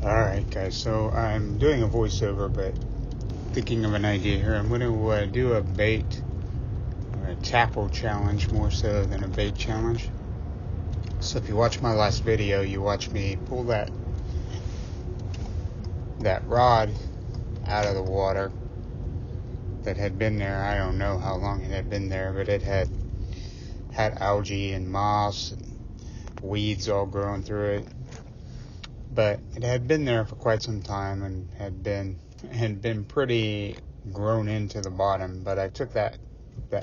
Alright guys, so I'm doing a voiceover, but thinking of an idea here. I'm going to do a bait or a tackle challenge more so than a bait challenge. So if you watch my last video, you watch me pull that rod out of the water that had been there. I don't know how long it had been there, but it had algae and moss and weeds all growing through it. But it had been there for quite some time and had been pretty grown into the bottom. But I took that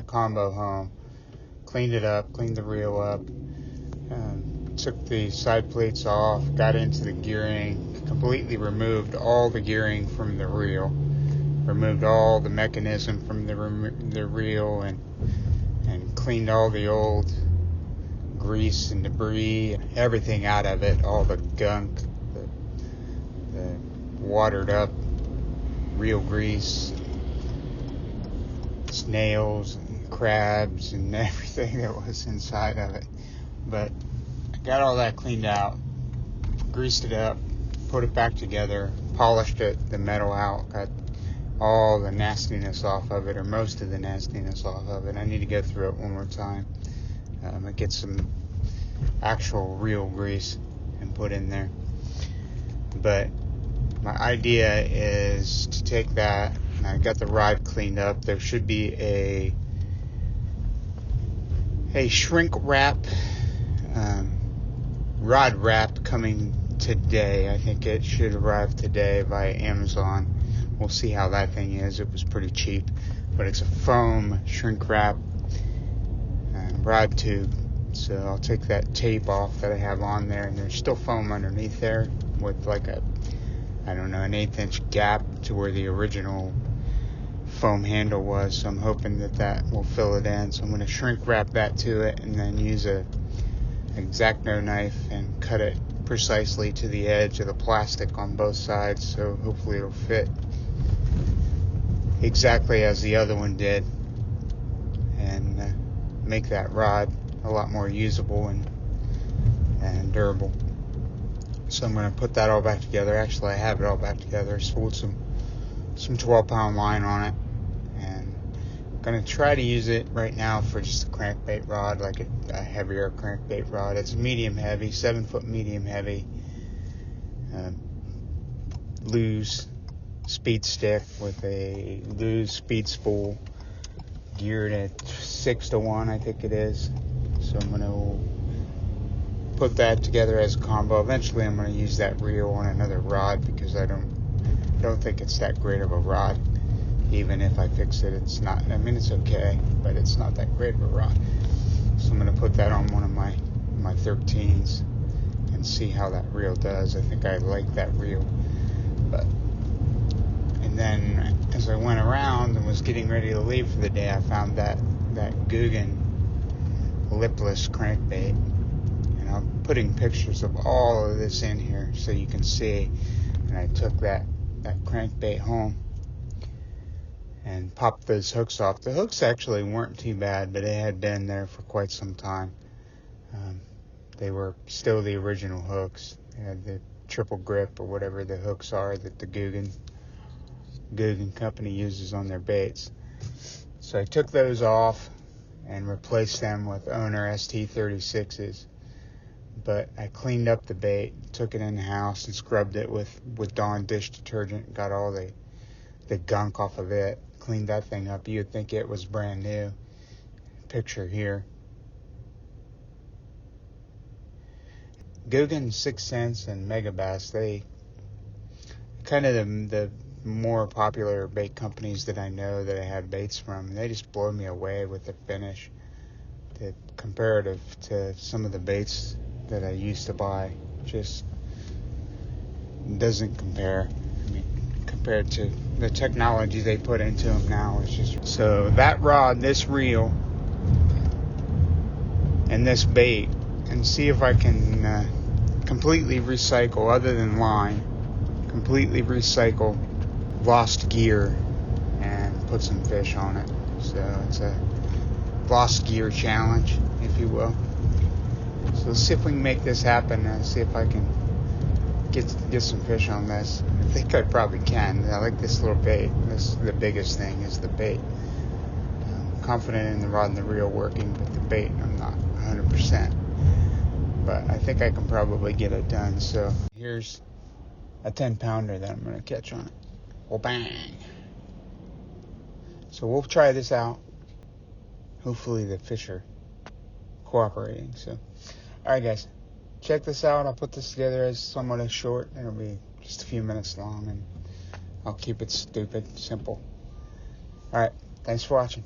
combo home, cleaned it up, cleaned the reel up, took the side plates off, got into the gearing, completely removed all the gearing from the reel, removed all the mechanism from the reel, and cleaned all the old grease and debris, everything out of it, all the gunk, the watered up reel grease, snails and crabs and everything that was inside of it. But I got all that cleaned out, greased it up, put it back together, polished it, the metal out, got all the nastiness off of it, or most of the nastiness off of it. I need to go through it one more time and get some actual real grease and put in there. But my idea is to take that, and I got the rod cleaned up. There should be a shrink wrap, rod wrap coming today. I think it should arrive today via Amazon. We'll see how that thing is. It was pretty cheap, but it's a foam shrink wrap rod tube. So I'll take that tape off that I have on there, and there's still foam underneath there with like an 1/8 inch gap to where the original foam handle was. So I'm hoping that will fill it in. So I'm going to shrink wrap that to it, and then use an X-Acto knife and cut it precisely to the edge of the plastic on both sides. So hopefully it'll fit exactly as the other one did, and make that rod a lot more usable and durable. So I'm going to put that all back together. Actually, I have it all back together. I spooled some 12-pound line on it, and I'm going to try to use it right now for just a crankbait rod, like a heavier crankbait rod. It's medium heavy, 7-foot medium heavy, Lew's speed stick with a Lew's speed spool geared at 6-to-1, I think it is. So I'm going to put that together as a combo. Eventually I'm going to use that reel on another rod, because I don't think it's that great of a rod. Even if I fix it, it's not, it's okay, but it's not that great of a rod. So I'm going to put that on one of my 13s and see how that reel does. I think I like that reel. And then as I went around and was getting ready to leave for the day, I found that Googan lipless crankbait. And I'm putting pictures of all of this in here so you can see. And I took that crankbait home and popped those hooks off. The hooks actually weren't too bad, but they had been there for quite some time. They were still the original hooks. They had the triple grip or whatever the hooks are that the Googan company uses on their baits. So I took those off and replaced them with Owner ST36s. But I cleaned up the bait, took it in the house and scrubbed it with Dawn dish detergent, got all the gunk off of it, cleaned that thing up. You'd think it was brand new. Picture here. Googan, 6 Sense, and Megabass, they kind of the more popular bait companies that I know that I have baits from. They just blow me away with the finish. The comparative to some of the baits that I used to buy just doesn't compare. Compared to the technology they put into them now, it's just so. That rod, this reel, and this bait, and see if I can completely recycle, other than line, completely recycle lost gear and put some fish on it. So it's a lost gear challenge, if you will. So let's see if we can make this happen, and see if I can get some fish on this. I think I probably can. I like this little bait. The biggest thing is the bait. I'm confident in the rod and the reel working, but the bait I'm not 100%. But I think I can probably get it done. So here's a 10-pounder that I'm going to catch on it. Well, bang. So we'll try this out. Hopefully the fish are cooperating. So, all right, guys, check this out. I'll put this together as somewhat as short. It'll be just a few minutes long, and I'll keep it stupid, simple. All right, thanks for watching.